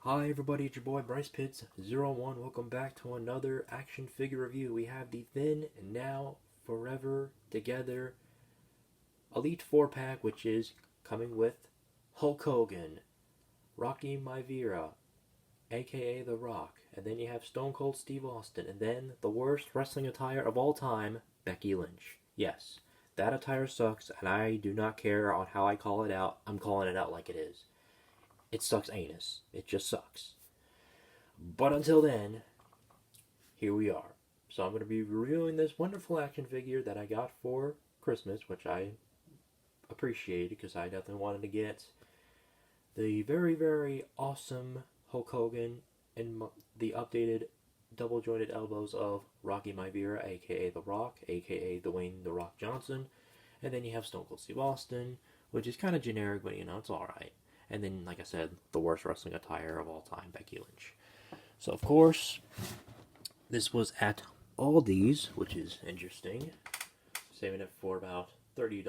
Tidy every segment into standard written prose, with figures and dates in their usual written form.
Hi everybody, it's your boy Bryce Pitts01. Welcome back to another action figure review. We have the Then and Now Forever Together Elite 4-pack, which is coming with Hulk Hogan, Rocky Maivia, aka The Rock, and then you have Stone Cold Steve Austin, and then the worst wrestling attire of all time, Becky Lynch. Yes, that attire sucks, and I do not care on how I call it out. I'm calling it out like it is. It sucks anus. It just sucks. But until then, here we are. So I'm going to be reviewing this wonderful action figure that I got for Christmas, which I appreciated because I definitely wanted to get the very, very awesome Hulk Hogan and the updated double jointed elbows of Rocky Maivia, aka The Rock, aka Dwayne The Rock Johnson. And then you have Stone Cold Steve Austin, which is kind of generic, but it's alright. And then, like I said, the worst wrestling attire of all time, Becky Lynch. So, of course, this was at Aldi's, which is interesting. Saving it for about $30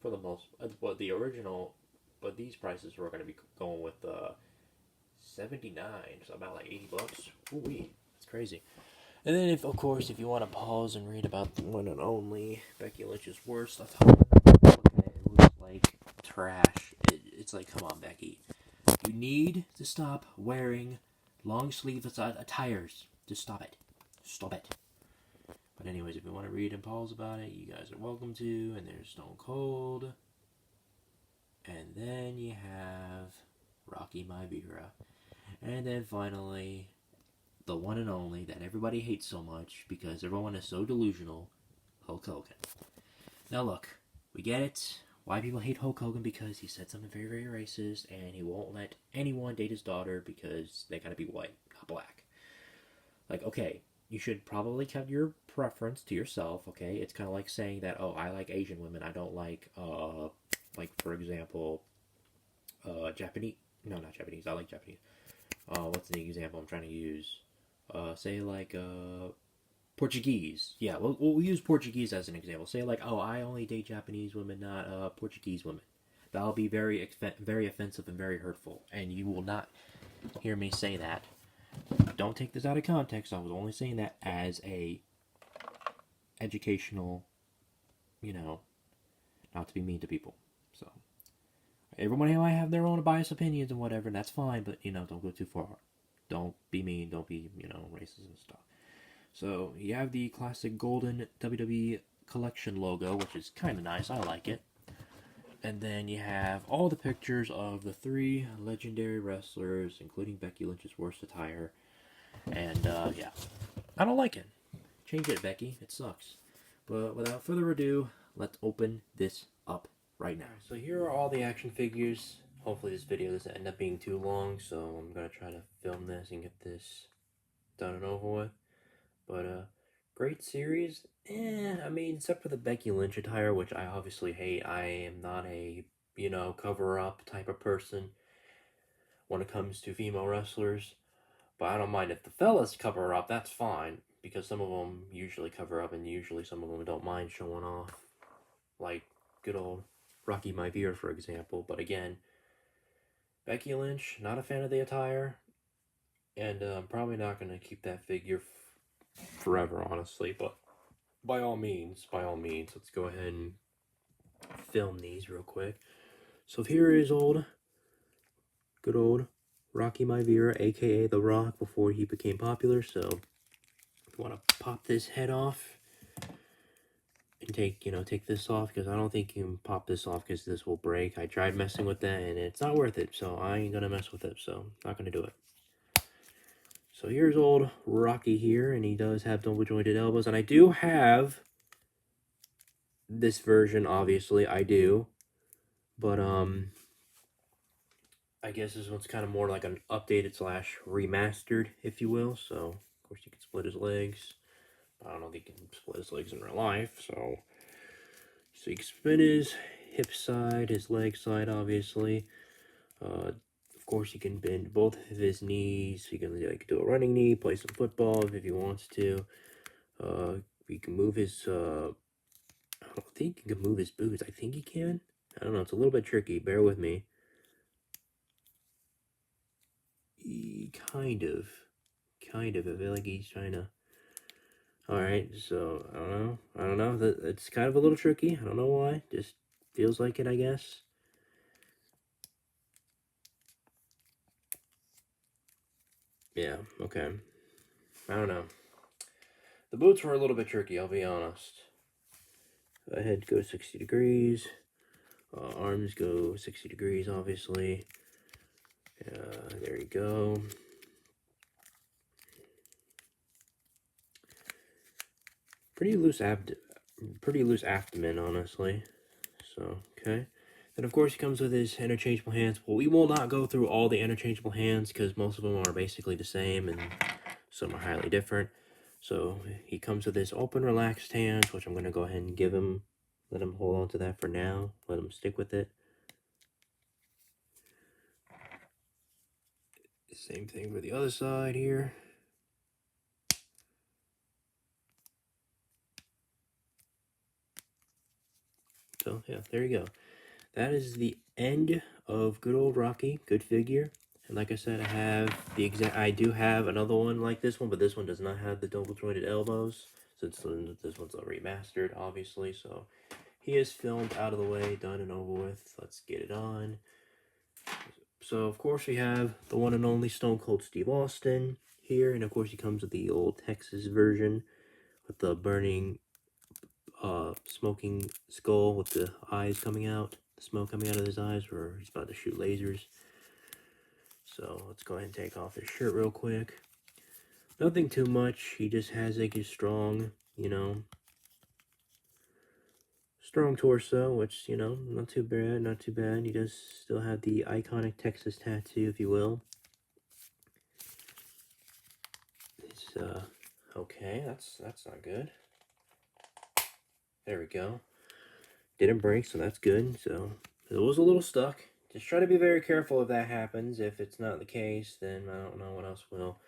for the most. Well, the original, but these prices were going to be going with 79, so about like $80. Ooh-wee, that's crazy. And then, of course, if you want to pause and read about the one and only Becky Lynch's worst attire, it looks like trash. It's like, come on, Becky. You need to stop wearing long sleeve attires. Just stop it. Stop it. But anyways, if you want to read and pause about it, you guys are welcome to. And there's Stone Cold. And then you have Rocky Maivia. And then finally, the one and only that everybody hates so much because everyone is so delusional, Hulk Hogan. Now look, we get it. Why people hate Hulk Hogan, because he said something very, very racist, and he won't let anyone date his daughter because they gotta be white, not black. Like, okay, you should probably keep your preference to yourself, okay? It's kind of like saying that, oh, I like Asian women, I don't like, for example, Japanese. No, not Japanese, I like Japanese. What's the example I'm trying to use? Say, like, Portuguese. Yeah, we'll use Portuguese as an example. Say like, oh, I only date Japanese women, not Portuguese women. That'll be very, very offensive and very hurtful, and you will not hear me say that. Don't take this out of context. I was only saying that as a educational, not to be mean to people. So everybody might have their own biased opinions and whatever, and that's fine. But don't go too far. Don't be mean. Don't be racist and stuff. So you have the classic golden WWE collection logo, which is kind of nice. I like it. And then you have all the pictures of the three legendary wrestlers, including Becky Lynch's worst attire. And yeah, I don't like it. Change it, Becky. It sucks. But without further ado, let's open this up right now. So here are all the action figures. Hopefully this video doesn't end up being too long, so I'm going to try to film this and get this done and over with. But, great series. Except for the Becky Lynch attire, which I obviously hate. I am not a, cover-up type of person when it comes to female wrestlers. But I don't mind if the fellas cover up, that's fine. Because some of them usually cover up, and usually some of them don't mind showing off. Like good old Rocky Maivia, for example. But again, Becky Lynch, not a fan of the attire. And I'm probably not going to keep that figure forever, honestly, but by all means, let's go ahead and film these real quick. So here is good old Rocky Maivia, aka The Rock, before he became popular. So if you want to pop this head off and take this off, because I don't think you can pop this off because this will break. I tried messing with that and it's not worth it, so I ain't gonna mess with it, so not gonna do it. So here's old Rocky here, and he does have double jointed elbows, and I do have this version, obviously, I do. But, I guess this one's kind of more like an updated / remastered, if you will. So, of course, you can split his legs. I don't know if he can split his legs in real life, so you can split his hip side, his leg side, obviously. Of course, you can bend both of his knees. You can do a running knee, play some football if he wants to. You can move his, I don't think he can move his boots. I think he can. I don't know. It's a little bit tricky. Bear with me. kind of. I feel like he's trying to. Alright, so, I don't know. It's kind of a little tricky. I don't know why. Just feels like it, I guess. Yeah, okay. I don't know. The boots were a little bit tricky, I'll be honest. Head goes 60 degrees. Arms go 60 degrees, obviously. There you go. Pretty loose abdomen, honestly. So, okay. Then, of course, he comes with his interchangeable hands. Well, we will not go through all the interchangeable hands because most of them are basically the same and some are highly different. So, he comes with his open, relaxed hands, which I'm going to go ahead and give him. Let him hold on to that for now. Let him stick with it. Same thing for the other side here. So, yeah, there you go. That is the end of good old Rocky. Good figure. And like I said, I do have another one like this one, but this one does not have the double jointed elbows, since this one's a remastered, obviously. So he is filmed out of the way, done and over with. Let's get it on. So of course we have the one and only Stone Cold Steve Austin here, and of course he comes with the old Texas version with the burning, smoking skull with the eyes coming out, the smoke coming out of his eyes, where he's about to shoot lasers. So let's go ahead and take off his shirt real quick. Nothing too much. He just has like a strong, strong torso, which, not too bad, not too bad. He does still have the iconic Texas tattoo, if you will. It's, okay, that's not good. There we go. Didn't break, so that's good. So it was a little stuck. Just try to be very careful if that happens. If it's not the case, then I don't know what else will.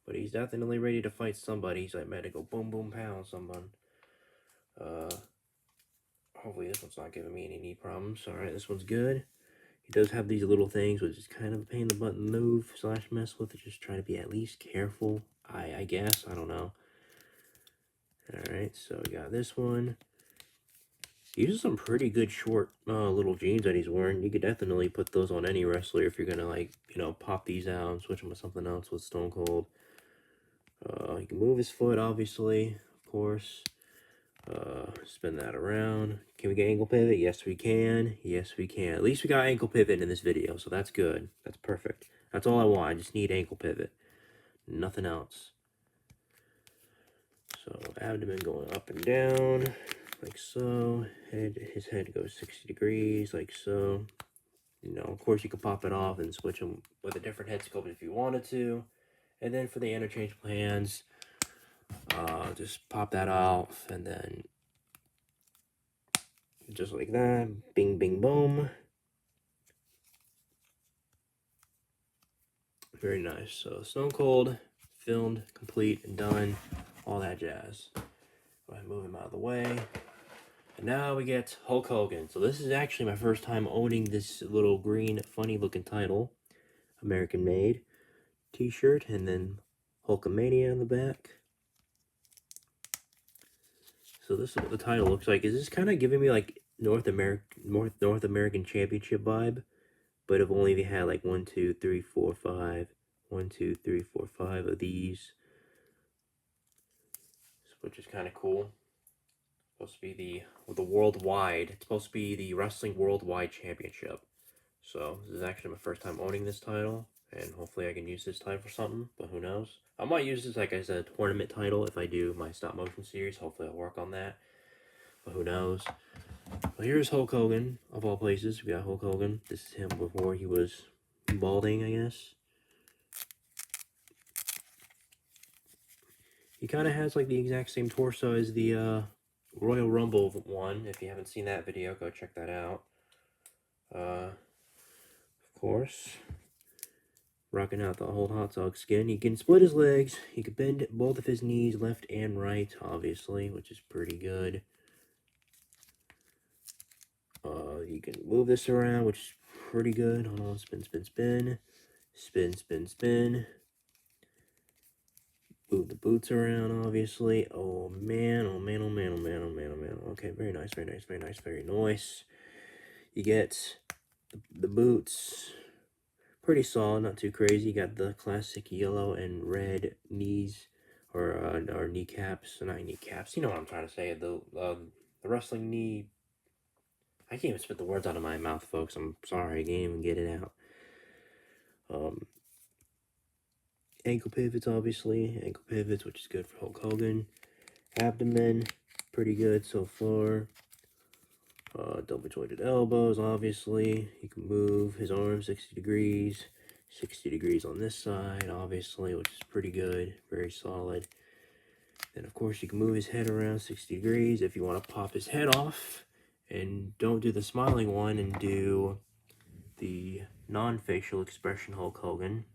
But he's definitely ready to fight somebody. He's like, man, to go boom, boom, pound someone. Hopefully this one's not giving me any knee problems. Alright, this one's good. He does have these little things, which is kind of a pain in the butt to move / mess with. Just try to be at least careful, I guess. I don't know. Alright, so we got this one. These are some pretty good short little jeans that he's wearing. You could definitely put those on any wrestler if you're gonna, like, pop these out and switch them with something else with Stone Cold. He can move his foot, obviously, of course. Spin that around. Can we get ankle pivot? Yes, we can. Yes, we can. At least we got ankle pivot in this video, so that's good. That's perfect. That's all I want. I just need ankle pivot. Nothing else. So, abdomen going up and down, like so. His head goes 60 degrees, like so. Of course, you can pop it off and switch them with a different head sculpt if you wanted to. And then for the interchangeable hands, just pop that off, and then just like that, bing, bing, boom. Very nice. So Stone Cold, filmed, complete, and done. All that jazz. Go ahead and move him out of the way. And now we get Hulk Hogan. So this is actually my first time owning this little green, funny-looking title. American made t-shirt, and then Hulkamania on the back. So this is what the title looks like. Is this kind of giving me like North American Championship vibe? But if only they had like 1, 2, 3, 4, 5. 1, 2, 3, 4, 5 of these. Which is kind of cool. Supposed to be the worldwide. It's supposed to be the Wrestling Worldwide Championship. So this is actually my first time owning this title, and hopefully I can use this title for something, but who knows. I might use this, like I said, tournament title if I do my stop motion series. Hopefully I'll work on that, but who knows. Well, here's Hulk Hogan, of all places. We got Hulk Hogan. This is him before he was balding, I guess. He kind of has like the exact same torso as the Royal Rumble one. If you haven't seen that video, go check that out. Of course, rocking out the whole hot dog skin. He can split his legs. He can bend both of his knees, left and right, obviously, which is pretty good. You can move this around, which is pretty good. Hold on, spin, spin, spin. Spin, spin, spin. Move the boots around, obviously. Oh man, oh man, oh man, oh man, oh man, oh man. Okay, very nice, very nice, very nice, very nice. You get the boots. Pretty solid, not too crazy. You got the classic yellow and red knees, or kneecaps, not kneecaps. You know what I'm trying to say. The wrestling knee. I can't even spit the words out of my mouth, folks. I'm sorry, I can't even get it out. Ankle pivots, obviously. Ankle pivots, which is good for Hulk Hogan. Abdomen, pretty good so far. Double jointed elbows, obviously. You can move his arms 60 degrees. 60 degrees on this side, obviously, which is pretty good. Very solid. Then, of course, you can move his head around 60 degrees if you want to pop his head off. And don't do the smiling one and do the non-facial expression Hulk Hogan.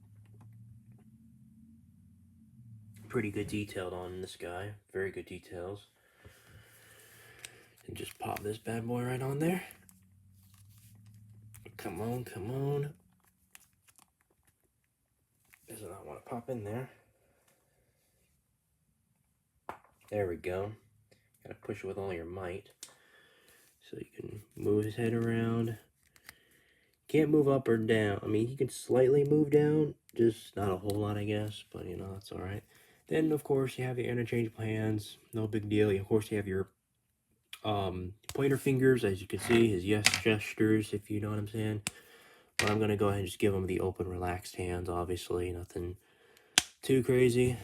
Pretty good detailed on this guy. Very good details. And just pop this bad boy right on there. Come on, come on. Does not want to pop in there. There we go. Gotta push it with all your might. So you can move his head around. Can't move up or down. I mean, he can slightly move down, just not a whole lot, I guess. But, you know, that's alright. Then, of course, you have your interchangeable hands. No big deal. Of course, you have your pointer fingers, as you can see. His yes gestures, if you know what I'm saying. But I'm going to go ahead and just give him the open, relaxed hands, obviously. Nothing too crazy.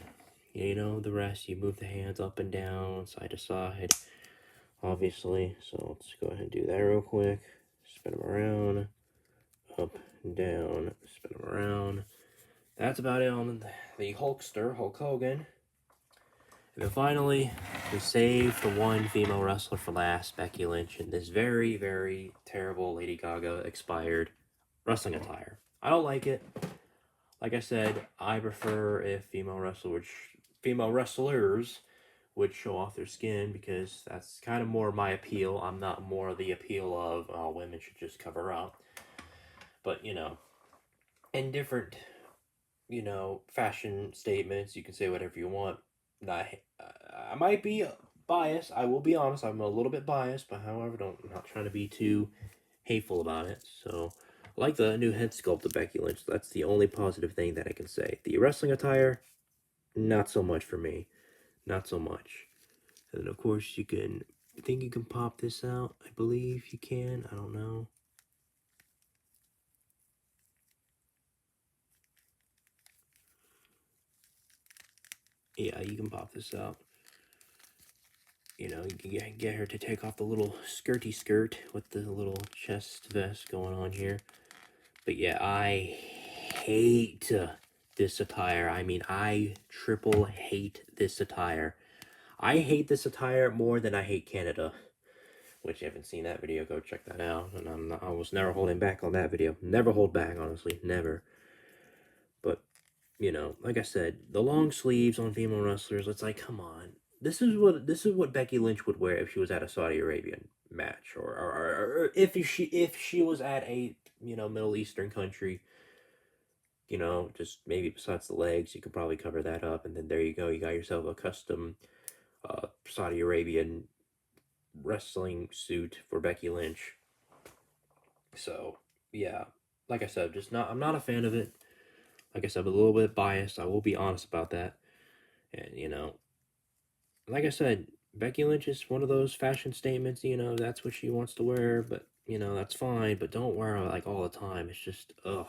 You know, the rest, you move the hands up and down, side to side, obviously. So let's go ahead and do that real quick. Spin them around, up and down, spin them around. That's about it on the Hulkster, Hulk Hogan. And then finally, we saved the one female wrestler for last, Becky Lynch, in this very, very terrible Lady Gaga expired wrestling attire. I don't like it. Like I said, I prefer if female wrestlers would show off their skin, because that's kind of more my appeal. I'm not more the appeal of, oh, women should just cover up. But, you know, in different, you know, fashion statements, you can say whatever you want. I might be biased. I will be honest. I'm a little bit biased, but however, I'm not trying to be too hateful about it. So, I like the new head sculpt of Becky Lynch. That's the only positive thing that I can say. The wrestling attire, not so much for me. Not so much. And of course, I think you can pop this out. I believe you can. I don't know. Yeah, you can pop this out. You know, you can get her to take off the little skirty skirt with the little chest vest going on here. But yeah, I hate this attire. I mean, I triple hate this attire. I hate this attire more than I hate Canada. Which, if you haven't seen that video, go check that out. And I was never holding back on that video. Never hold back, honestly. Never. But, you know, like I said, the long sleeves on female wrestlers, it's like, come on. This is what Becky Lynch would wear if she was at a Saudi Arabian match, or if she was at a, you know, Middle Eastern country. You know, just maybe besides the legs, you could probably cover that up, and then there you go. You got yourself a custom Saudi Arabian wrestling suit for Becky Lynch. So yeah, like I said, I'm not a fan of it. Like I said, I'm a little bit biased. I will be honest about that. And you know, like I said, Becky Lynch is one of those fashion statements. You know, that's what she wants to wear, but you know that's fine. But don't wear it like all the time. It's just ugh.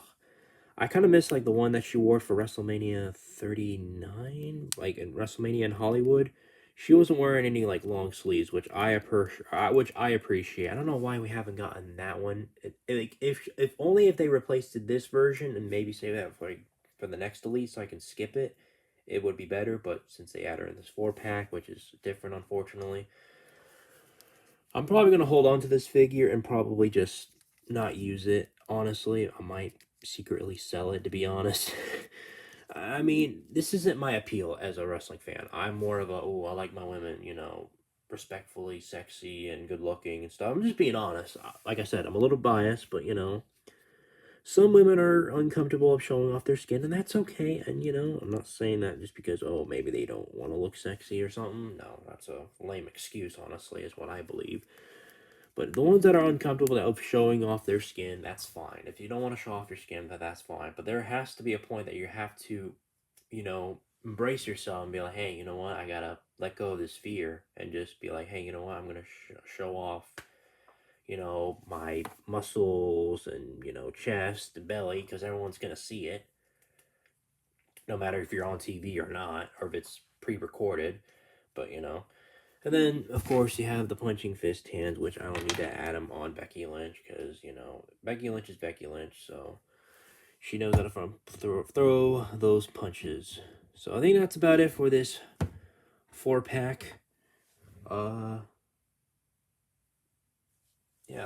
I kind of miss like the one that she wore for WrestleMania 39, like in WrestleMania in Hollywood. She wasn't wearing any like long sleeves, which I appreciate. I don't know why we haven't gotten that one. Like if only if they replaced this version and maybe save that for like, for the next Elite so I can skip it, it would be better. But since they added in this 4-pack, which is different, unfortunately, I'm probably gonna hold on to this figure and probably just not use it. Honestly, I might secretly sell it, to be honest. I mean, this isn't my appeal as a wrestling fan. I'm more of a, oh, I like my women, you know, respectfully sexy and good looking and stuff. I'm just being honest. Like I said, I'm a little biased, but you know, Some women are uncomfortable of showing off their skin, and that's okay. And you know, I'm not saying that just because, oh, maybe they don't want to look sexy or something. No, that's a lame excuse, honestly, is what I believe. But the ones that are uncomfortable of showing off their skin, that's fine. If you don't want to show off your skin, that's fine. But there has to be a point that you have to, you know, embrace yourself and be like, hey, you know what? I gotta let go of this fear and just be like, hey, you know what? I'm gonna show off, you know, my muscles and, you know, chest and belly because everyone's gonna see it, no matter if you're on TV or not, or if it's pre-recorded. But you know, and then, of course, you have the punching fist hands, which I don't need to add them on Becky Lynch because, you know, Becky Lynch is Becky Lynch, so she knows how to throw those punches. So I think that's about it for this 4-pack. Yeah,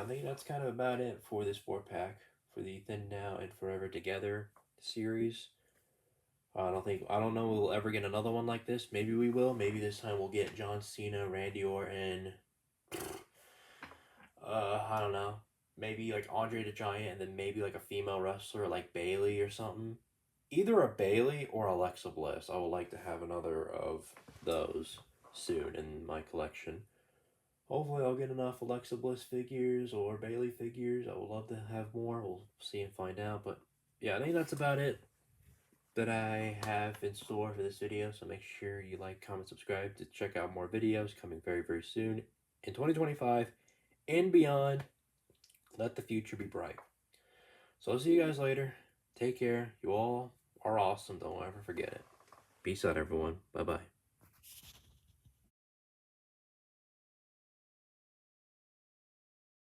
I think that's kind of about it for this 4-pack for the Thin Now and Forever Together series. I don't know if we'll ever get another one like this. Maybe we will. Maybe this time we'll get John Cena, Randy Orton, I don't know. Maybe like Andre the Giant, and then maybe like a female wrestler like Bailey or something. Either a Bailey or Alexa Bliss. I would like to have another of those soon in my collection. Hopefully, I'll get enough Alexa Bliss figures or Bailey figures. I would love to have more. We'll see and find out. But yeah, I think that's about it that I have in store for this video. So make sure you like, comment, subscribe to check out more videos coming very, very soon in 2025 and beyond. Let the future be bright. So I'll see you guys later. Take care. You all are awesome. Don't ever forget it. Peace out, everyone. Bye bye.